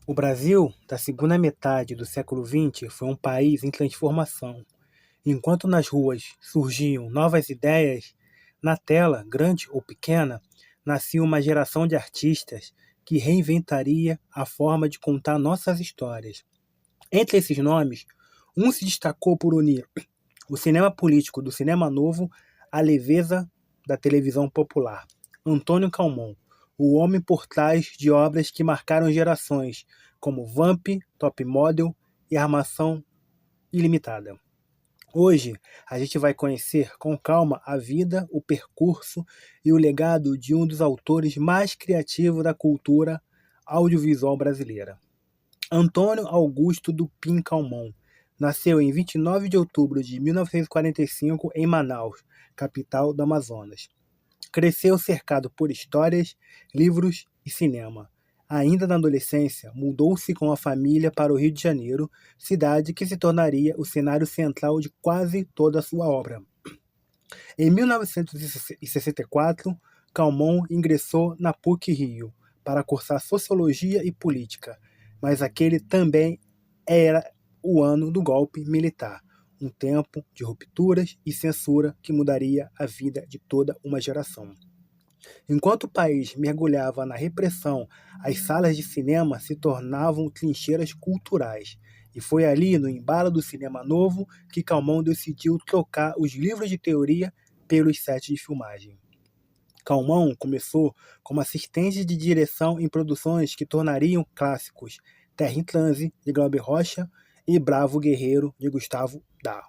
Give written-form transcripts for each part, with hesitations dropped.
O Brasil, da segunda metade do século XX, foi um país em transformação. Enquanto nas ruas surgiam novas ideias, na tela, grande ou pequena, nascia uma geração de artistas que reinventaria a forma de contar nossas histórias. Entre esses nomes, um se destacou por unir o cinema político do cinema novo à leveza da televisão popular. Antônio Calmon, o homem por trás de obras que marcaram gerações, como Vamp, Top Model e Armação Ilimitada. Hoje, a gente vai conhecer com calma a vida, o percurso e o legado de um dos autores mais criativos da cultura audiovisual brasileira. Antônio Augusto Dupin Calmon nasceu em 29 de outubro de 1945 em Manaus, capital do Amazonas. Cresceu cercado por histórias, livros e cinema. Ainda na adolescência, mudou-se com a família para o Rio de Janeiro, cidade que se tornaria o cenário central de quase toda a sua obra. Em 1964, Calmon ingressou na PUC-Rio para cursar Sociologia e Política, mas aquele também era o ano do golpe militar, um tempo de rupturas e censura que mudaria a vida de toda uma geração. Enquanto o país mergulhava na repressão, as salas de cinema se tornavam trincheiras culturais. E foi ali, no embalo do cinema novo, que Calmon decidiu trocar os livros de teoria pelos sets de filmagem. Calmon começou como assistente de direção em produções que tornariam clássicos Terra em Transe, de Glauber Rocha, e Bravo Guerreiro, de Gustavo Dá.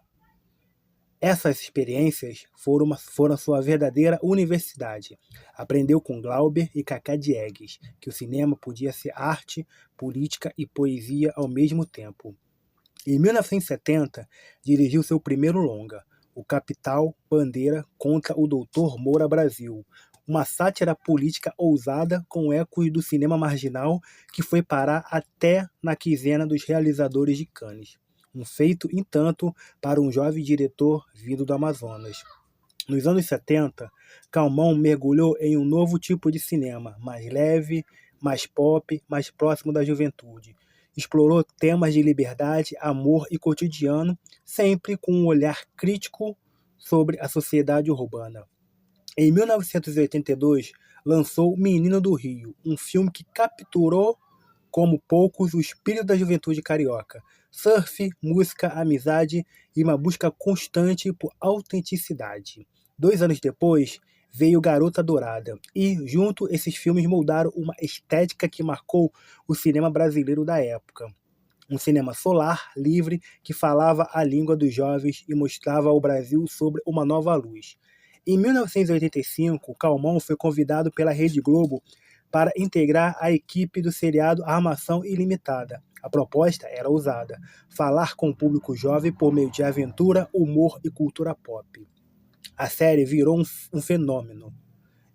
Essas experiências foram sua verdadeira universidade. Aprendeu com Glauber e Cacá Diegues que o cinema podia ser arte, política e poesia ao mesmo tempo. Em 1970, dirigiu seu primeiro longa, O Capital Bandeira contra o Doutor Moura Brasil, uma sátira política ousada com ecos do cinema marginal que foi parar até na quinzena dos realizadores de Cannes. Um feito, entanto, para um jovem diretor vindo do Amazonas. Nos anos 70, Calmon mergulhou em um novo tipo de cinema, mais leve, mais pop, mais próximo da juventude. Explorou temas de liberdade, amor e cotidiano, sempre com um olhar crítico sobre a sociedade urbana. Em 1982, lançou Menino do Rio, um filme que capturou como poucos o espírito da juventude carioca. Surf, música, amizade e uma busca constante por autenticidade. 2 anos depois, veio Garota Dourada, e junto esses filmes moldaram uma estética que marcou o cinema brasileiro da época. Um cinema solar, livre, que falava a língua dos jovens e mostrava ao Brasil sobre uma nova luz. Em 1985, Calmon foi convidado pela Rede Globo para integrar a equipe do seriado Armação Ilimitada. A proposta era ousada: falar com o público jovem por meio de aventura, humor e cultura pop. A série virou um fenômeno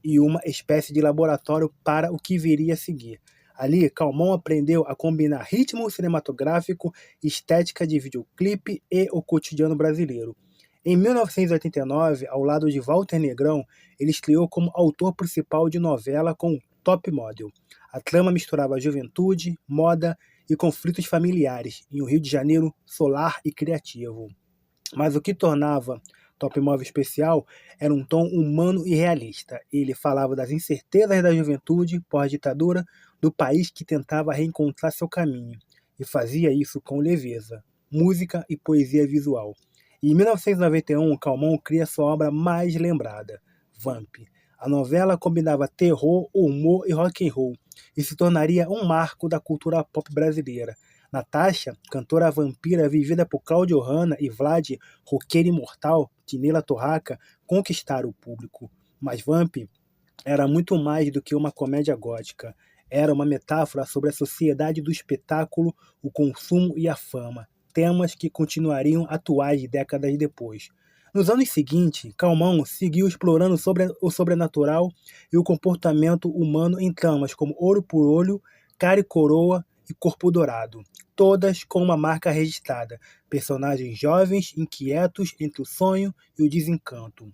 e uma espécie de laboratório para o que viria a seguir. Ali, Calmon aprendeu a combinar ritmo cinematográfico, estética de videoclipe e o cotidiano brasileiro. Em 1989, ao lado de Walter Negrão, ele estreou como autor principal de novela com Top Model. A trama misturava juventude, moda e conflitos familiares, em um Rio de Janeiro solar e criativo. Mas o que tornava Top Model especial era um tom humano e realista. Ele falava das incertezas da juventude pós-ditadura do país que tentava reencontrar seu caminho, e fazia isso com leveza, música e poesia visual. Em 1991, Calmon cria sua obra mais lembrada, Vamp. A novela combinava terror, humor e rock and roll, e se tornaria um marco da cultura pop brasileira. Natasha, cantora vampira vivida por Cláudio Hanna, e Vlad, roqueiro imortal, de Nela Torraca, conquistaram o público. Mas Vamp era muito mais do que uma comédia gótica. Era uma metáfora sobre a sociedade do espetáculo, o consumo e a fama, temas que continuariam atuais décadas depois. Nos anos seguintes, Calmon seguiu explorando o sobrenatural e o comportamento humano em tramas como Ouro por Olho, Cara e Coroa e Corpo Dourado, todas com uma marca registrada, personagens jovens, inquietos entre o sonho e o desencanto.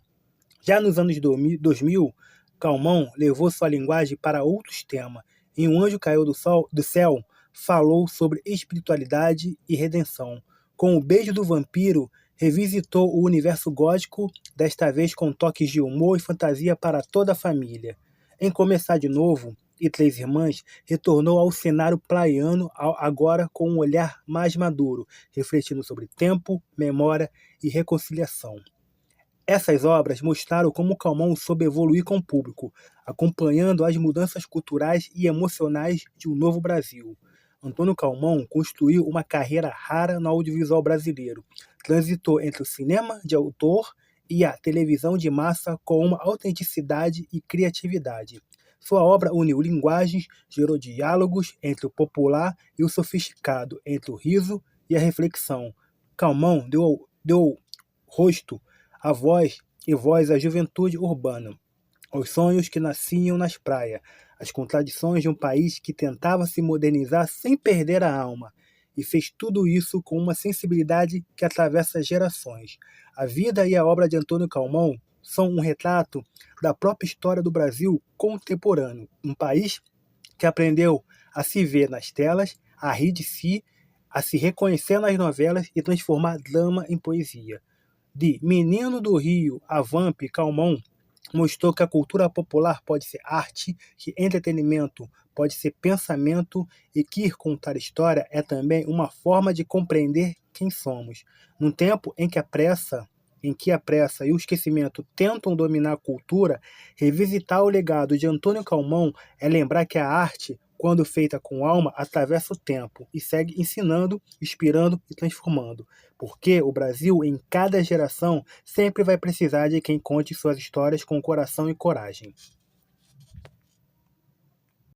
Já nos anos 2000, Calmon levou sua linguagem para outros temas. Em Um Anjo Caiu do Céu, falou sobre espiritualidade e redenção. Com O Beijo do Vampiro, revisitou o universo gótico, desta vez com toques de humor e fantasia para toda a família. Em Começar de Novo e Três Irmãs, retornou ao cenário praiano, agora com um olhar mais maduro, refletindo sobre tempo, memória e reconciliação. Essas obras mostraram como Calmon soube evoluir com o público, acompanhando as mudanças culturais e emocionais de um novo Brasil. Antônio Calmon construiu uma carreira rara no audiovisual brasileiro. Transitou entre o cinema de autor e a televisão de massa com uma autenticidade e criatividade. Sua obra uniu linguagens, gerou diálogos entre o popular e o sofisticado, entre o riso e a reflexão. Calmon deu rosto a voz à juventude urbana, aos sonhos que nasciam nas praias, às contradições de um país que tentava se modernizar sem perder a alma, e fez tudo isso com uma sensibilidade que atravessa gerações. A vida e a obra de Antônio Calmon são um retrato da própria história do Brasil contemporâneo, um país que aprendeu a se ver nas telas, a rir de si, a se reconhecer nas novelas e transformar drama em poesia. De Menino do Rio a Vamp, Calmon mostrou que a cultura popular pode ser arte, que entretenimento pode ser pensamento e que contar história é também uma forma de compreender quem somos. Num tempo em que a pressa e o esquecimento tentam dominar a cultura, revisitar o legado de Antônio Calmon é lembrar que a arte, quando feita com alma, atravessa o tempo e segue ensinando, inspirando e transformando. Porque o Brasil, em cada geração, sempre vai precisar de quem conte suas histórias com coração e coragem.